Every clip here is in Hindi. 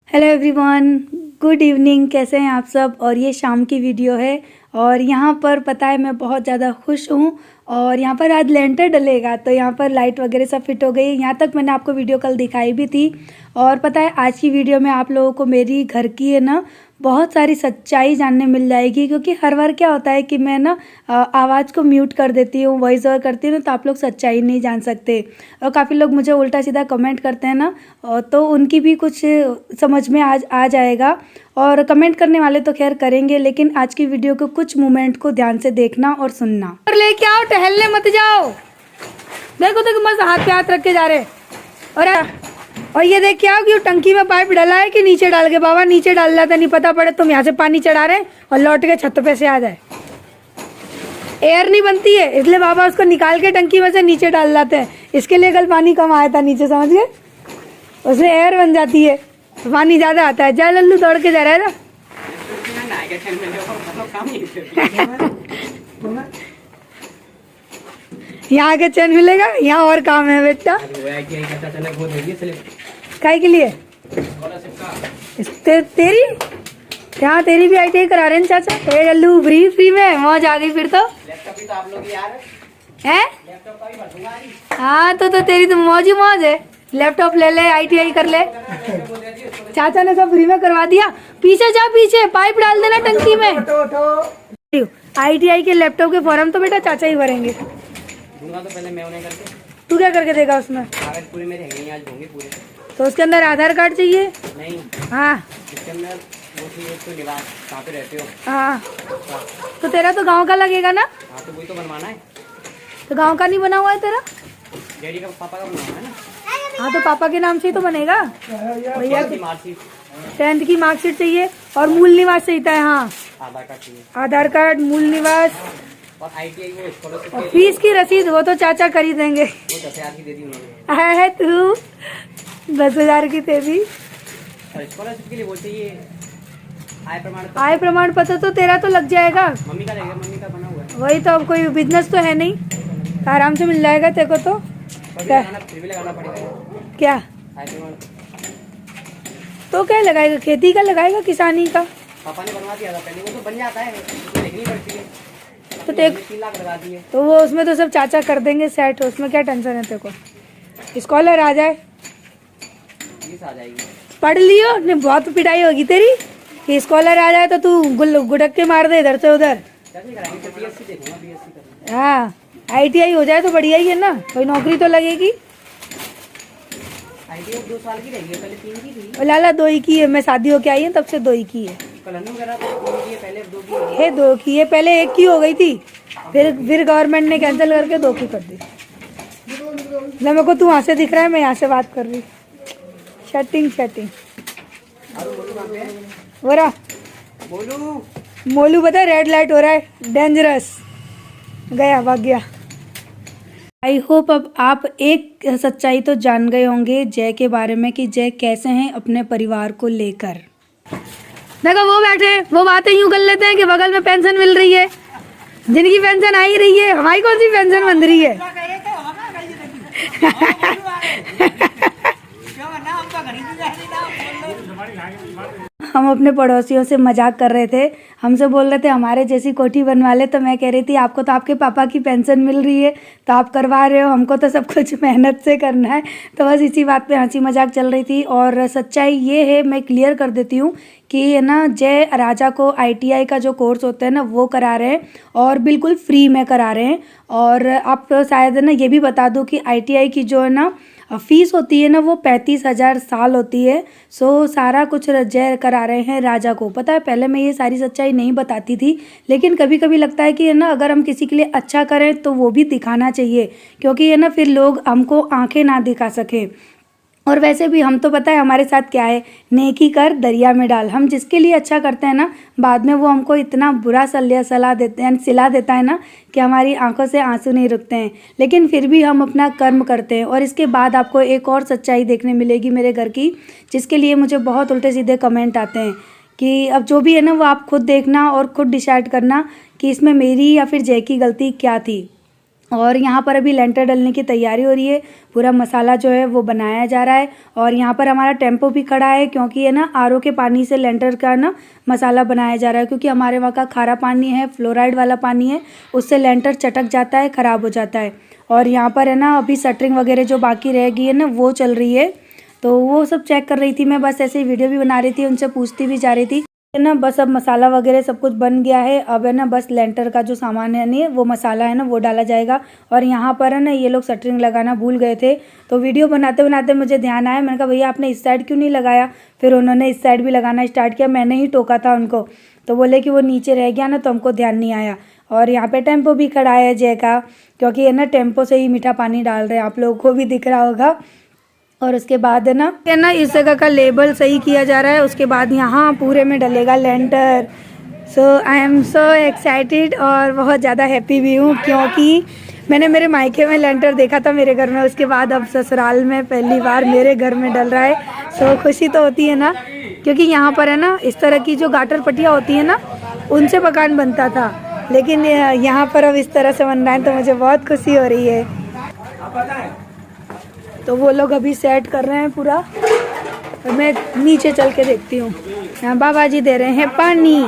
Hello everyone, good evening. कैसे हैं आप सब। और ये शाम की वीडियो है और यहाँ पर पता है मैं बहुत ज़्यादा खुश हूँ। और यहाँ पर आज लेंटर डलेगा तो यहाँ पर लाइट वगैरह सब फिट हो गई। यहाँ तक मैंने आपको वीडियो कल दिखाई भी थी। और पता है आज की वीडियो में आप लोगों को मेरी घर की है ना बहुत सारी सच्चाई जानने मिल जाएगी। क्योंकि हर बार क्या होता है कि मैं ना आवाज़ को म्यूट कर देती हूँ, वॉइस ओवर करती हूँ तो आप लोग सच्चाई नहीं जान सकते। और काफ़ी लोग मुझे उल्टा सीधा कमेंट करते हैं ना, तो उनकी भी कुछ समझ में आ जाएगा। और कमेंट करने वाले तो खैर करेंगे, लेकिन आज की वीडियो को कुछ मोमेंट को ध्यान से देखना और सुनना। और लेके आओ, टहलने मत जाओ। देखो देखो मस्त हाथ पे हाथ रख के जा रहे। और ये देख के आओ कि टंकी में पाइप डाला है कि नीचे डाल के। बाबा नीचे डाल जाता, नहीं पता पड़े तुम यहाँ से पानी चढ़ा रहे और लौट के छत पे से आ जाए। एयर नहीं बनती है इसलिए बाबा उसको निकाल के टंकी में से नीचे डाल जाते हैं। इसके लिए कल पानी कम आया था नीचे, समझ गए। उसमें एयर बन जाती है, पानी ज्यादा आता है। जा लल्लू दौड़ के जा रहा है ना। यहाँ के चैन मिलेगा, यहाँ और काम है बेटा। काय के लिए तेरी यहाँ तेरी भी ITI करा रहे हैं चाचा। ए लल्लू फ्री में मौज आ गई फिर तो। आप लोग है हाँ तो तेरी तो मौज ही मौज है। लैपटॉप ले ले, ITI कर ले। चाचा ने सब फ्री में करवा दिया। पीछे जा, पीछे पाइप डाल देना टंकी में। ITI के लैपटॉप के फॉर्म तो बेटा चाचा ही भरेंगे। दूंगा तो पहले मैं उन्हें करके। तू क्या करके देगा उसमें? कागज पूरे मेरे हैं आज होंगे पूरे। तो उसके अंदर आधार कार्ड चाहिए? नहीं। हाँ इसके अंदर वो चाहिए तो निवास, कहाँ पे रहते हो। हाँ तो तेरा तो गांव का लगेगा ना। हाँ तो वही तो बनवाना है। तो गांव का नहीं बना हुआ है तेरा? डैडी का पापा का बनवाना है ना। हाँ तो पापा के नाम से ही तो बनेगा भैया। 10th की मार्कशीट चाहिए और मूल निवास चाहिए है। हाँ आधार कार्ड चाहिए। आधार कार्ड, मूल निवास और ITI वो और फीस की रसीद वो तो चाचा खरीदेंगे। वो 10,000 की दे दी उन्होंने। है तू 10,000 की दे दी। स्कॉलरशिप के लिए वो चाहिए आय प्रमाण पत्र। तो तेरा तो लग जाएगा। मम्मी का लगेगा, मम्मी का बना हुआ है। वही तो, अब कोई बिजनेस तो है नहीं, आराम से मिल जाएगा तेरे को। तो क्या लगाना पड़ेगा क्या? तो क्या लगाएगा, खेती का लगाएगा, किसानी का? पापा ने बनवा दिया था पहले, वो तो बन जाता है, देखनी पड़ती है। तो 3 लाख लगा दिए तो वो उसमें तो सब चाचा कर देंगे सेट। उसमें क्या टेंशन है तेरे को। स्कॉलर आ जाए, आ जाएगी। पढ़ लियो ने, बहुत पिटाई होगी तेरी कि स्कॉलर आ जाए तो तू गुड़क के मार दे इधर से उधर। हाँ ITI हो जाए तो बढ़िया ही है ना, कोई नौकरी तो लगेगी। ITI 2 साल की रहेगी, पहले 3 की थी। लाला 2 ही की है, मैं शादी होके आई हूँ तब से 2 ही की है। पहले 2 की है, पहले 1 की हो गई थी, फिर गवर्नमेंट ने कैंसिल करके 2 की कर दी। मेरे को तू वहाँ से दिख रहा है, मैं यहाँ से बात कर रही। शटिंग बोरा मोलू बता, रेड लाइट हो रहा है, डेंजरस। गया, भाग गया। आई होप अब आप एक सच्चाई तो जान गए होंगे जय के बारे में कि जय कैसे हैं अपने परिवार को लेकर। देखो वो बैठे, वो बातें यूं कर लेते हैं कि बगल में पेंशन मिल रही है। जिनकी पेंशन आ ही रही है, हमारी कौन सी पेंशन बन रही है। हम अपने पड़ोसियों से मजाक कर रहे थे, हमसे बोल रहे थे हमारे जैसी कोठी बनवा ले। तो मैं कह रही थी आपको तो आपके पापा की पेंशन मिल रही है तो आप करवा रहे हो, हमको तो सब कुछ मेहनत से करना है। तो बस इसी बात पे हंसी मजाक चल रही थी। और सच्चाई ये है, मैं क्लियर कर देती हूँ कि है ना जय राजा को ITI का जो कोर्स होता है ना वो करा रहे हैं और बिल्कुल फ्री में करा रहे हैं। और आप शायद ना ये भी बता दूँ कि ITI की जो है ना फीस होती है ना वो 35,000 साल होती है। सो सारा कुछ जय करा रहे हैं राजा को। पता है पहले मैं ये सारी सच्चाई नहीं बताती थी, लेकिन कभी कभी लगता है कि है ना अगर हम किसी के लिए अच्छा करें तो वो भी दिखाना चाहिए, क्योंकि है ना फिर लोग हमको आंखें ना दिखा सके। और वैसे भी हम तो पता है हमारे साथ क्या है, नेकी कर दरिया में डाल। हम जिसके लिए अच्छा करते हैं ना बाद में वो हमको इतना बुरा सलाह देते हैं, सिला देता है ना कि हमारी आंखों से आंसू नहीं रुकते हैं, लेकिन फिर भी हम अपना कर्म करते हैं। और इसके बाद आपको एक और सच्चाई देखने मिलेगी मेरे घर की, जिसके लिए मुझे बहुत उल्टे सीधे कमेंट आते हैं कि अब जो भी है ना वो आप खुद देखना और खुद डिसाइड करना कि इसमें मेरी या फिर जय की गलती क्या थी। और यहाँ पर अभी लेंटर डलने की तैयारी हो रही है। पूरा मसाला जो है वो बनाया जा रहा है। और यहाँ पर हमारा टेम्पो भी खड़ा है, क्योंकि है ना आरओ के पानी से लेंटर का ना मसाला बनाया जा रहा है, क्योंकि हमारे वहाँ का खारा पानी है, फ्लोराइड वाला पानी है, उससे लेंटर चटक जाता है, ख़राब हो जाता है। और यहाँ पर है ना अभी शटरिंग वगैरह जो बाकी रह गई है ना वो चल रही है, तो वो सब चेक कर रही थी मैं। बस ऐसे ही वीडियो भी बना रही थी, उनसे पूछती भी जा रही थी है ना। बस अब मसाला वगैरह सब कुछ बन गया है। अब है ना बस लेंटर का जो सामान है नहीं वो मसाला है ना वो डाला जाएगा। और यहाँ पर है ना ये लोग शटरिंग लगाना भूल गए थे, तो वीडियो बनाते बनाते मुझे ध्यान आया। मैंने कहा भैया आपने इस साइड क्यों नहीं लगाया। फिर उन्होंने इस साइड भी लगाना स्टार्ट किया, मैंने ही टोका था उनको, तो बोले कि वो नीचे रह गया ना तो हमको ध्यान नहीं आया। और यहाँ पे टेम्पो भी खड़ा है जय का, क्योंकि है ना टेम्पो से ही मीठा पानी डाल रहे हैं, आप लोगों को भी दिख रहा होगा। और उसके बाद है ना इस जगह का लेबल सही किया जा रहा है। उसके बाद यहाँ पूरे में डलेगा लेंटर। सो आई एम सो एक्साइटेड और बहुत ज़्यादा हैप्पी भी हूँ, क्योंकि मैंने मेरे मायके में लेंटर देखा था मेरे घर में, उसके बाद अब ससुराल में पहली बार मेरे घर में डल रहा है। सो खुशी तो होती है ना, क्योंकि यहाँ पर है ना इस तरह की जो गाटर पट्टियाँ होती है ना उनसे मकान बनता था, लेकिन यहाँ पर अब इस तरह से बन रहा है, तो मुझे बहुत खुशी हो रही है। तो वो लोग अभी सेट कर रहे हैं पूरा, और मैं नीचे चल के देखती हूँ। यहाँ बाबा जी दे रहे हैं पानी।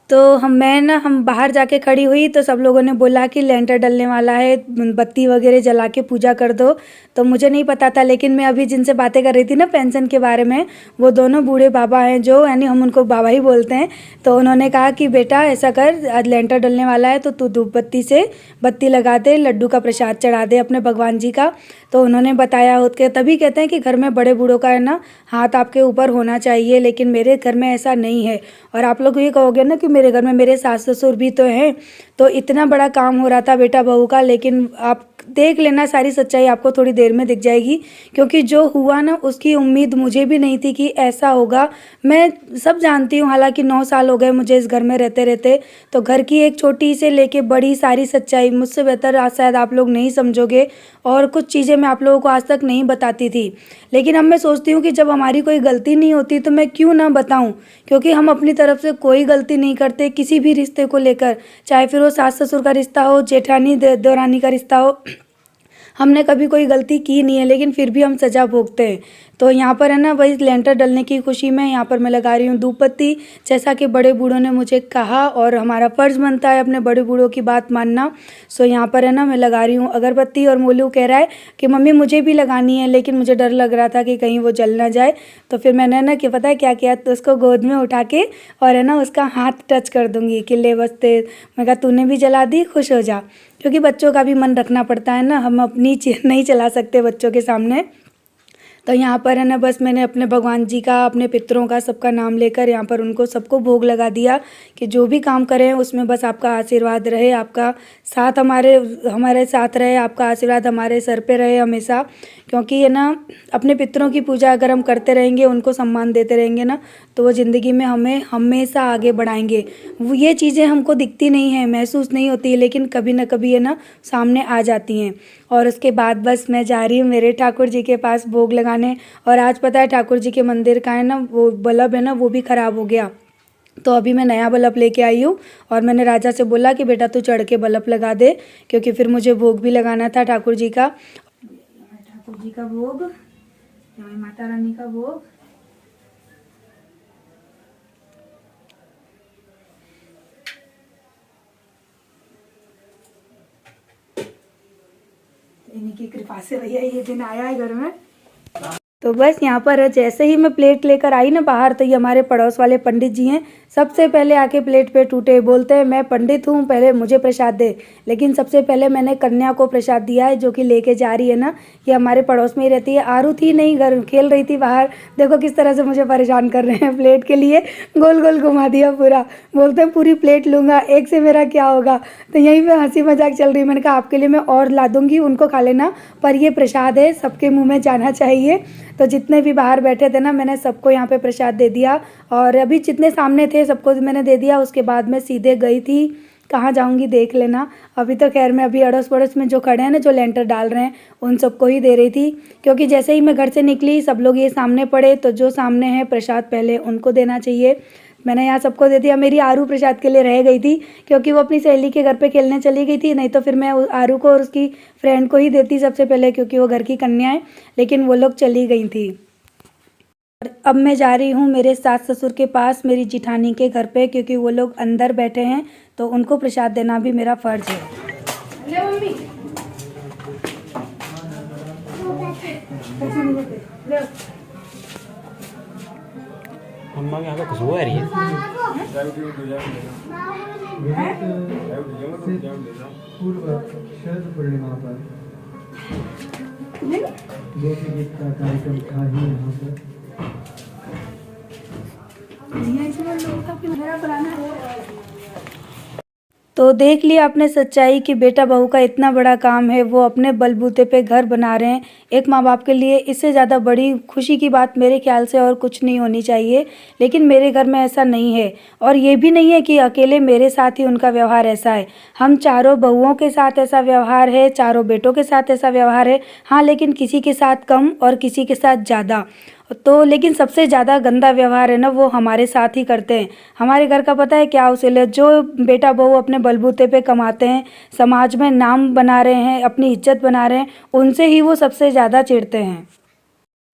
तो हम बाहर जाके खड़ी हुई तो सब लोगों ने बोला कि लेंटर डलने वाला है, बत्ती वगैरह जला के पूजा कर दो। तो मुझे नहीं पता था, लेकिन मैं अभी जिनसे बातें कर रही थी ना पेंशन के बारे में, वो दोनों बूढ़े बाबा हैं जो, यानी हम उनको बाबा ही बोलते हैं। तो उन्होंने कहा कि बेटा ऐसा कर, आज लेंटर डलने वाला है तो तू धूप बत्ती से बत्ती लगा दे, लड्डू का प्रसाद चढ़ा दे अपने भगवान जी का। तो उन्होंने बताया होत के, तभी कहते हैं कि घर में बड़े बूढ़ों का है ना हाथ आपके ऊपर होना चाहिए, लेकिन मेरे घर में ऐसा नहीं है। और आप लोग ये कहोगे ना कि मेरे घर में मेरे सास ससुर भी तो हैं, तो इतना बड़ा काम हो रहा था बेटा बहू का, लेकिन आप देख लेना सारी सच्चाई आपको थोड़ी देर में दिख जाएगी। क्योंकि जो हुआ ना उसकी उम्मीद मुझे भी नहीं थी कि ऐसा होगा। मैं सब जानती हूँ, हालांकि 9 साल हो गए मुझे इस घर में रहते रहते, तो घर की एक छोटी से लेके बड़ी सारी सच्चाई मुझसे बेहतर आज शायद आप लोग नहीं समझोगे। और कुछ चीज़ें मैं आप लोगों को आज तक नहीं बताती थी, लेकिन अब मैं सोचती हूँ कि जब हमारी कोई गलती नहीं होती तो मैं क्यों ना बताऊँ, क्योंकि हम अपनी तरफ से कोई गलती नहीं करते किसी भी रिश्ते को लेकर, चाहे फिर वो सास ससुर का रिश्ता हो, जेठानी देवरानी का रिश्ता हो। हमने कभी कोई गलती की नहीं है, लेकिन फिर भी हम सज़ा भोगते हैं। तो यहाँ पर है ना वही लेंटर डलने की खुशी में यहाँ पर मैं लगा रही हूँ धूप बत्ती, जैसा कि बड़े बूढ़ों ने मुझे कहा, और हमारा फ़र्ज़ बनता है अपने बड़े बूढ़ों की बात मानना। सो यहाँ पर है ना मैं लगा रही हूँ अगरबत्ती। और मोलू कह रहा है कि मम्मी मुझे भी लगानी है, लेकिन मुझे डर लग रहा था कि कहीं वो जल ना जाए। तो फिर मैंने ना कि पता है क्या किया, तो उसको गोद में उठा के और है ना उसका हाथ टच कर दूँगी कि ले बस ते, मैं कहा तूने भी जला दी, खुश हो जा। क्योंकि बच्चों का भी मन रखना पड़ता है ना, हम अपनी नहीं चला सकते बच्चों के सामने। तो यहाँ पर है ना बस मैंने अपने भगवान जी का, अपने पितरों का, सबका नाम लेकर यहाँ पर उनको सबको भोग लगा दिया कि जो भी काम करें उसमें बस आपका आशीर्वाद रहे, आपका साथ हमारे साथ रहे, आपका आशीर्वाद हमारे सर पे रहे हमेशा। क्योंकि है ना अपने पितरों की पूजा अगर हम करते रहेंगे, उनको सम्मान देते रहेंगे ना, तो वो ज़िंदगी में हमें हमेशा आगे बढ़ाएंगे। वो ये चीज़ें हमको दिखती नहीं हैं, महसूस नहीं होती, लेकिन कभी ना कभी है ना सामने आ जाती हैं। और उसके बाद बस मैं जा रही हूँ मेरे ठाकुर जी के पास भोग लगाने। और आज पता है ठाकुर जी के मंदिर का है ना वो बल्ब है ना वो भी ख़राब हो गया, तो अभी मैं नया बल्ब लेके आई हूँ। और मैंने राजा से बोला कि बेटा तू चढ़ के बल्ब लगा दे, क्योंकि फिर मुझे भोग भी लगाना था ठाकुर जी का। ठाकुर जी का भोग, माता रानी का भोग। इन्हीं की कृपा से भैया ये दिन आया है घर में। तो बस यहाँ पर जैसे ही मैं प्लेट लेकर आई ना बाहर, तो ये हमारे पड़ोस वाले पंडित जी हैं, सबसे पहले आके प्लेट पे टूटे, बोलते हैं मैं पंडित हूँ, पहले मुझे प्रसाद दे। लेकिन सबसे पहले मैंने कन्या को प्रसाद दिया है, जो कि लेके जा रही है ना, ये हमारे पड़ोस में ही रहती है। आरू थी नहीं, घर खेल रही थी बाहर, देखो किस तरह से मुझे परेशान कर रहे हैं। प्लेट के लिए गोल गोल घुमा दिया पूरा, बोलते हैं पूरी प्लेट लूँगा, एक से मेरा क्या होगा। तो यहीं पर हंसी मजाक चल रही है। मैंने कहा आपके लिए मैं और ला दूँगी, उनको खा लेना, पर ये प्रसाद है, सबके मुँह में जाना चाहिए। तो जितने भी बाहर बैठे थे ना, मैंने सबको यहाँ पे प्रसाद दे दिया। और अभी जितने सामने थे सबको मैंने दे दिया। उसके बाद मैं सीधे गई थी, कहाँ जाऊँगी देख लेना। अभी तो खैर मैं अभी अड़ोस पड़ोस में जो खड़े हैं ना, जो लेंटर डाल रहे हैं, उन सबको ही दे रही थी। क्योंकि जैसे ही मैं घर से निकली सब लोग ये सामने पड़े, तो जो सामने है प्रसाद पहले उनको देना चाहिए। मैंने यहाँ सबको दे दिया। मेरी आरू प्रसाद के लिए रह गई थी क्योंकि वो अपनी सहेली के घर पे खेलने चली गई थी, नहीं तो फिर मैं आरू को और उसकी फ्रेंड को ही देती सबसे पहले, क्योंकि वो घर की कन्या है, लेकिन वो लोग चली गई थी। अब मैं जा रही हूँ मेरे सास ससुर के पास, मेरी जिठानी के घर पे, क्योंकि वो लोग अंदर बैठे हैं तो उनको प्रसाद देना भी मेरा फर्ज है। ले मम्मी, मम्मा के यहाँ पे खुशबू आ रही है। शरद पूर्णिमा पर लोकगीत का कार्यक्रम था ही यहाँ पर। तो देख लिया आपने सच्चाई कि बेटा बहू का इतना बड़ा काम है, वो अपने बलबूते पे घर बना रहे हैं। एक माँ बाप के लिए इससे ज़्यादा बड़ी खुशी की बात मेरे ख्याल से और कुछ नहीं होनी चाहिए, लेकिन मेरे घर में ऐसा नहीं है। और ये भी नहीं है कि अकेले मेरे साथ ही उनका व्यवहार ऐसा है, हम चारों बहुओं के साथ ऐसा व्यवहार है, चारों बेटों के साथ ऐसा व्यवहार है। हाँ, लेकिन किसी के साथ कम और किसी के साथ ज़्यादा। तो लेकिन सबसे ज़्यादा गंदा व्यवहार है ना, वो हमारे साथ ही करते हैं। हमारे घर का पता है क्या उसूल है? जो बेटा बहू अपने बलबूते पे कमाते हैं, समाज में नाम बना रहे हैं, अपनी इज्जत बना रहे हैं, उनसे ही वो सबसे ज़्यादा चिढ़ते हैं।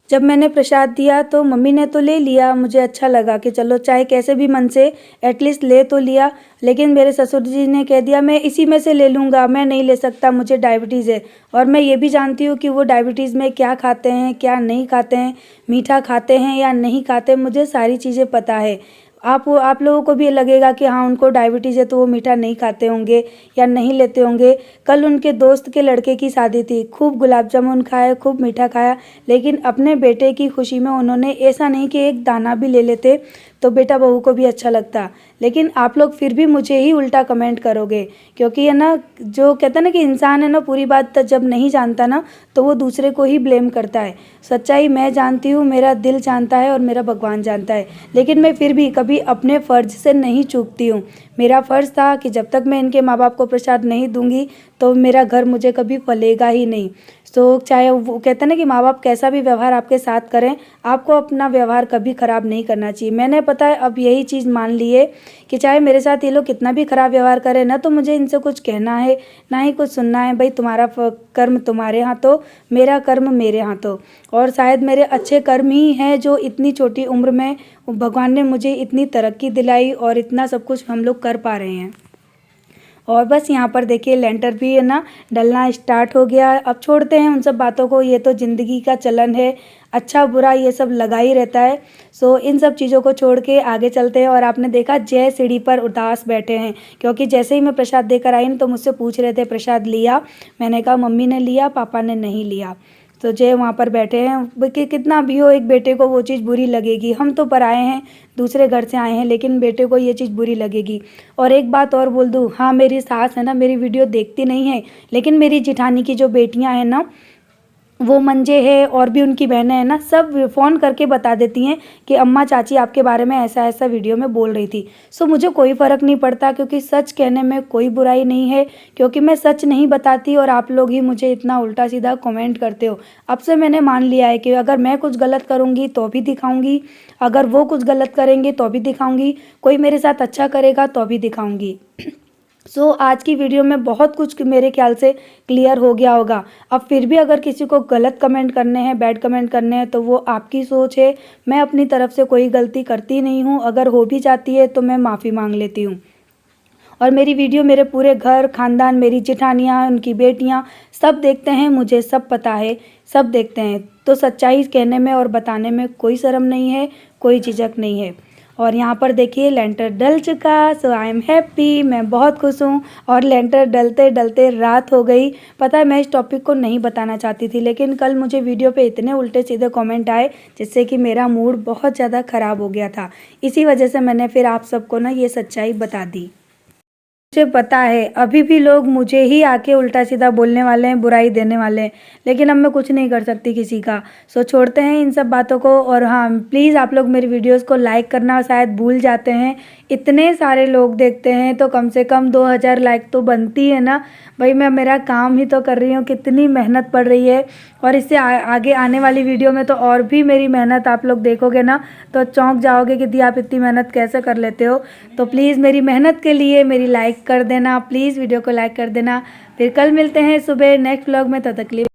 जब मैंने प्रसाद दिया तो मम्मी ने तो ले लिया, मुझे अच्छा लगा कि चलो चाहे कैसे भी मन से एटलीस्ट ले तो लिया। लेकिन मेरे ससुर जी ने कह दिया मैं इसी में से ले लूँगा, मैं नहीं ले सकता, मुझे डायबिटीज़ है। और मैं ये भी जानती हूँ कि वो डायबिटीज़ में क्या खाते हैं क्या नहीं खाते हैं, मीठा खाते हैं या नहीं खाते, मुझे सारी चीज़ें पता है। आप लोगों को भी लगेगा कि हाँ उनको डायबिटीज़ है तो वो मीठा नहीं खाते होंगे या नहीं लेते होंगे। कल उनके दोस्त के लड़के की शादी थी, खूब गुलाब जामुन खाए, खूब मीठा खाया, लेकिन अपने बेटे की खुशी में उन्होंने ऐसा नहीं कि एक दाना भी ले लेते तो बेटा बहू को भी अच्छा लगता। लेकिन आप लोग फिर भी मुझे ही उल्टा कमेंट करोगे, क्योंकि है ना, जो कहता है ना कि इंसान है ना पूरी बात जब नहीं जानता ना तो वो दूसरे को ही ब्लेम करता है। सच्चाई मैं जानती हूँ, मेरा दिल जानता है और मेरा भगवान जानता है, लेकिन मैं फिर भी कभी अपने फ़र्ज से नहीं चूकती हूँ। मेरा फ़र्ज़ था कि जब तक मैं इनके माँ बाप को प्रसाद नहीं दूंगी तो मेरा घर मुझे कभी फलेगा ही नहीं। तो चाहे वो कहते हैं ना कि माँ बाप कैसा भी व्यवहार आपके साथ करें, आपको अपना व्यवहार कभी ख़राब नहीं करना चाहिए। मैंने पता है अब यही चीज़ मान ली है कि चाहे मेरे साथ ये लोग कितना भी ख़राब व्यवहार करें ना, तो मुझे इनसे कुछ कहना है ना ही कुछ सुनना है। भाई तुम्हारा कर्म तुम्हारे हाथों, मेरा कर्म मेरे हाथों। और शायद मेरे अच्छे कर्म ही हैं जो इतनी छोटी उम्र में भगवान ने मुझे इतनी तरक्की दिलाई और इतना सब कुछ हम लोग कर पा रहे हैं। और बस यहाँ पर देखिए लेंटर भी है ना डलना स्टार्ट हो गया। अब छोड़ते हैं उन सब बातों को, ये तो ज़िंदगी का चलन है, अच्छा बुरा ये सब लगा ही रहता है। सो इन सब चीज़ों को छोड़ के आगे चलते हैं। और आपने देखा जय सीढ़ी पर उदास बैठे हैं, क्योंकि जैसे ही मैं प्रसाद देकर आई ना तो मुझसे पूछ रहे थे प्रसाद लिया? मैंने कहा मम्मी ने लिया, पापा ने नहीं लिया। तो जय वहाँ पर बैठे हैं कि कितना भी हो एक बेटे को वो चीज़ बुरी लगेगी। हम तो पराए हैं, दूसरे घर से आए हैं, लेकिन बेटे को ये चीज़ बुरी लगेगी। और एक बात और बोल दूँ, हाँ मेरी सास है ना मेरी वीडियो देखती नहीं है, लेकिन मेरी जिठानी की जो बेटियाँ हैं ना वो मंजे है और भी उनकी बहनें हैं ना, सब फ़ोन करके बता देती हैं कि अम्मा चाची आपके बारे में ऐसा ऐसा वीडियो में बोल रही थी। सो मुझे कोई फ़र्क नहीं पड़ता, क्योंकि सच कहने में कोई बुराई नहीं है, क्योंकि मैं सच नहीं बताती और आप लोग ही मुझे इतना उल्टा सीधा कमेंट करते हो। अब से मैंने मान लिया है कि अगर मैं कुछ गलत करूँगी तो भी दिखाऊँगी, अगर वो कुछ गलत करेंगे तो भी दिखाऊँगी, कोई मेरे साथ अच्छा करेगा तो भी दिखाऊँगी। सो आज की वीडियो में बहुत कुछ मेरे ख्याल से क्लियर हो गया होगा। अब फिर भी अगर किसी को गलत कमेंट करने हैं, बैड कमेंट करने हैं, तो वो आपकी सोच है। मैं अपनी तरफ से कोई गलती करती नहीं हूँ, अगर हो भी जाती है तो मैं माफ़ी मांग लेती हूँ। और मेरी वीडियो मेरे पूरे घर खानदान, मेरी जेठानियाँ, उनकी बेटियाँ सब देखते हैं, मुझे सब पता है, सब देखते हैं। तो सच्चाई कहने में और बताने में कोई शर्म नहीं है, कोई झिझक नहीं है। और यहाँ पर देखिए लेंटर डल चुका, सो आई एम हैप्पी, मैं बहुत खुश हूँ। और लेंटर डलते डलते रात हो गई। पता है मैं इस टॉपिक को नहीं बताना चाहती थी, लेकिन कल मुझे वीडियो पे इतने उल्टे सीधे कमेंट आए जिससे कि मेरा मूड बहुत ज़्यादा ख़राब हो गया था। इसी वजह से मैंने फिर आप सबको ना ये सच्चाई बता दी। मुझे पता है अभी भी लोग मुझे ही आके उल्टा सीधा बोलने वाले हैं, बुराई देने वाले हैं, लेकिन अब मैं कुछ नहीं कर सकती किसी का। सो छोड़ते हैं इन सब बातों को। और हाँ, प्लीज़ आप लोग मेरी वीडियोस को लाइक करना शायद भूल जाते हैं। इतने सारे लोग देखते हैं तो कम से कम 2000 लाइक तो बनती है ना भाई। मैं मेरा काम ही तो कर रही हूँ, कितनी मेहनत पड़ रही है। और इससे आगे आने वाली वीडियो में तो और भी मेरी मेहनत आप लोग देखोगे ना तो चौंक जाओगे कि दी आप इतनी मेहनत कैसे कर लेते हो। तो प्लीज़ मेरी मेहनत के लिए मेरी लाइक कर देना, प्लीज़ वीडियो को लाइक कर देना। फिर कल मिलते हैं सुबह नेक्स्ट व्लॉग में, तब तक के लिए